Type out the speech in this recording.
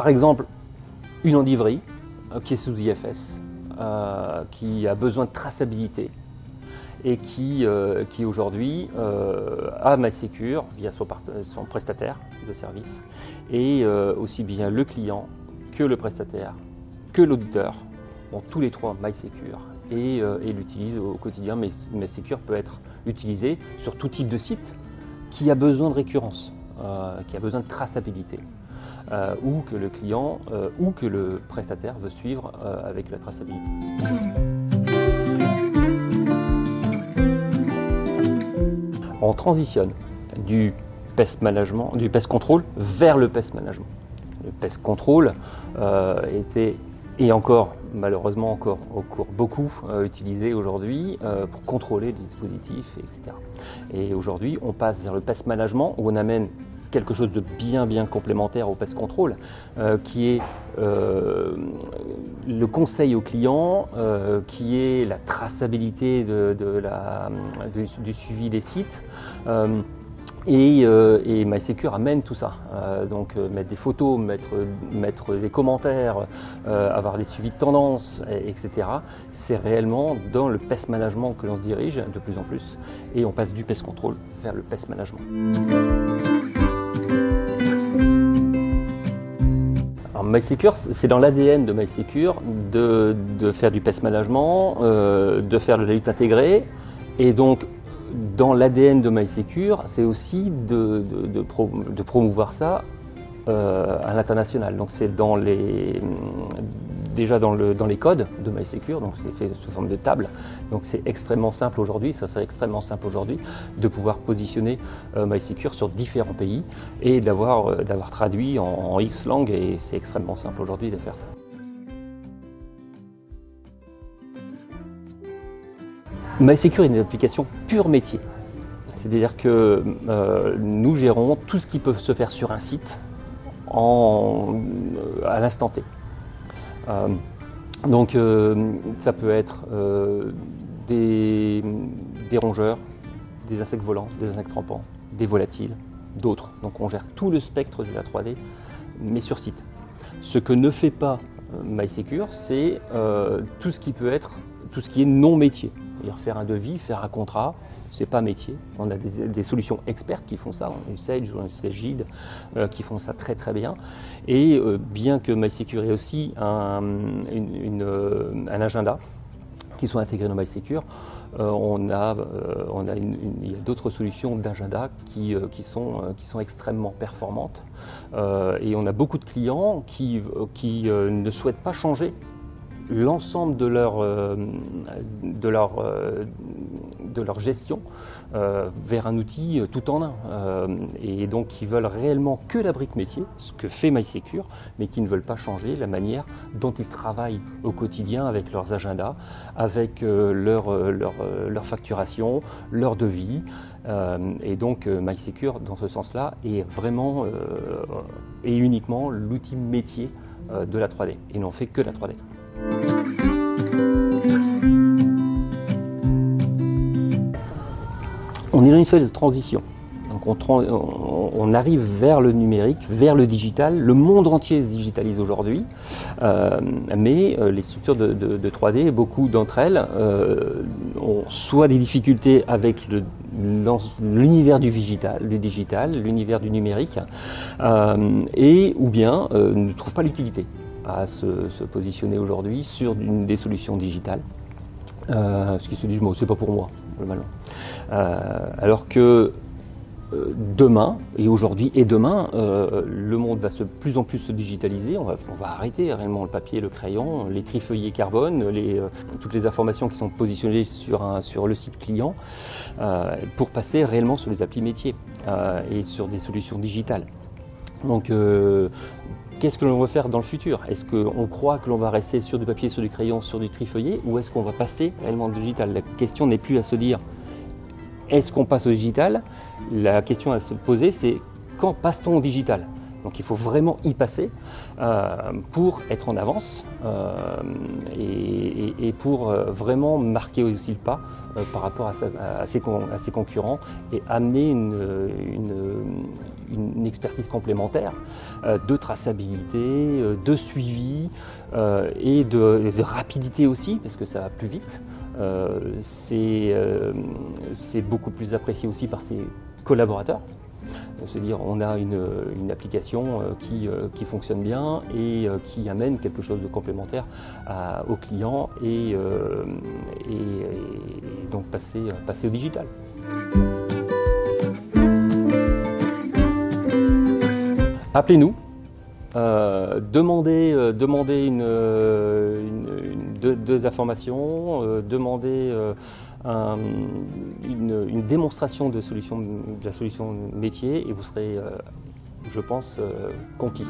Par exemple, une endiverie qui est sous IFS, qui a besoin de traçabilité et qui aujourd'hui a MySecure via son prestataire de service, et aussi bien le client que le prestataire que l'auditeur ont tous les trois MySecure et l'utilisent au quotidien. Mais MySecure peut être utilisé sur tout type de site qui a besoin de récurrence, qui a besoin de traçabilité, ou que le client ou que le prestataire veut suivre avec la traçabilité. On transitionne du pest management, du pest control vers le pest management. Le pest control était et encore, malheureusement encore beaucoup utilisé aujourd'hui pour contrôler les dispositifs, etc. Et aujourd'hui, on passe vers le pest management où on amène quelque chose de bien complémentaire au pest control, qui est le conseil au client, qui est la traçabilité du suivi des sites. Et MySecure amène tout ça, donc mettre des photos, mettre des commentaires, avoir des suivis de tendance, etc. C'est réellement dans le pest management que l'on se dirige de plus en plus, et on passe du pest control vers le pest management. Alors MySecure, c'est dans l'ADN de MySecure de faire du pest management, de faire de la lutte intégrée, et donc dans l'ADN de MySecure, c'est aussi de promouvoir ça à l'international. Donc c'est déjà dans les codes de MySecure, donc c'est fait sous forme de table. Donc c'est extrêmement simple aujourd'hui, ça serait extrêmement simple aujourd'hui de pouvoir positionner MySecure sur différents pays et d'avoir traduit en X langues, et c'est extrêmement simple aujourd'hui de faire ça. MySecure est une application pure métier. C'est-à-dire que nous gérons tout ce qui peut se faire sur un site à l'instant T. Donc ça peut être des rongeurs, des insectes volants, des insectes rampants, des volatiles, d'autres. Donc on gère tout le spectre de la 3D, mais sur site. Ce que ne fait pas MySecure, c'est tout ce qui est non métier. C'est-à-dire faire un devis, faire un contrat, c'est pas métier. On a des solutions expertes qui font ça, on a Sage ou Sagid qui font ça très bien. Et bien que MySecure ait aussi un agenda qui soit intégré dans MySecure, il y a d'autres solutions d'agenda qui sont extrêmement performantes. Et on a beaucoup de clients qui ne souhaitent pas changer l'ensemble de leur gestion vers un outil tout en un, et donc qui veulent réellement que la brique métier, ce que fait MySecure, mais qui ne veulent pas changer la manière dont ils travaillent au quotidien avec leurs agendas, avec leur facturation, leur devis, et donc MySecure dans ce sens-là est vraiment et uniquement l'outil métier de la 3D, et n'en fait que la 3D. On est dans une phase de transition. Donc on arrive vers le numérique, vers le digital. Le monde entier se digitalise aujourd'hui, mais les structures de 3D, beaucoup d'entre elles ont soit des difficultés avec l'univers du digital, l'univers du numérique, ou bien ne trouvent pas l'utilité à se positionner aujourd'hui sur des solutions digitales, ce qui se dit, c'est pas pour moi, globalement. Alors que demain, et aujourd'hui et demain, le monde va de plus en plus se digitaliser. On va arrêter réellement le papier, le crayon, les trifeuillés carbone, toutes les informations qui sont positionnées sur le site client, pour passer réellement sur les applis métiers et sur des solutions digitales. Donc, qu'est-ce que l'on va faire dans le futur? Est-ce qu'on croit que l'on va rester sur du papier, sur du crayon, sur du trifeuillé, ou est-ce qu'on va passer réellement au digital? La question n'est plus à se dire est-ce qu'on passe au digital? La question à se poser, c'est quand passe-t-on au digital? Donc il faut vraiment y passer pour être en avance et pour vraiment marquer aussi le pas par rapport à ses concurrents et amener une expertise complémentaire de traçabilité, de suivi et de rapidité aussi, parce que ça va plus vite. C'est beaucoup plus apprécié aussi par ses collaborateurs. C'est-à-dire on a une application qui fonctionne bien et qui amène quelque chose de complémentaire aux clients et donc passer au digital. Appelez-nous, demandez deux informations, demandez une démonstration de la solution métier et vous serez, je pense, conquis.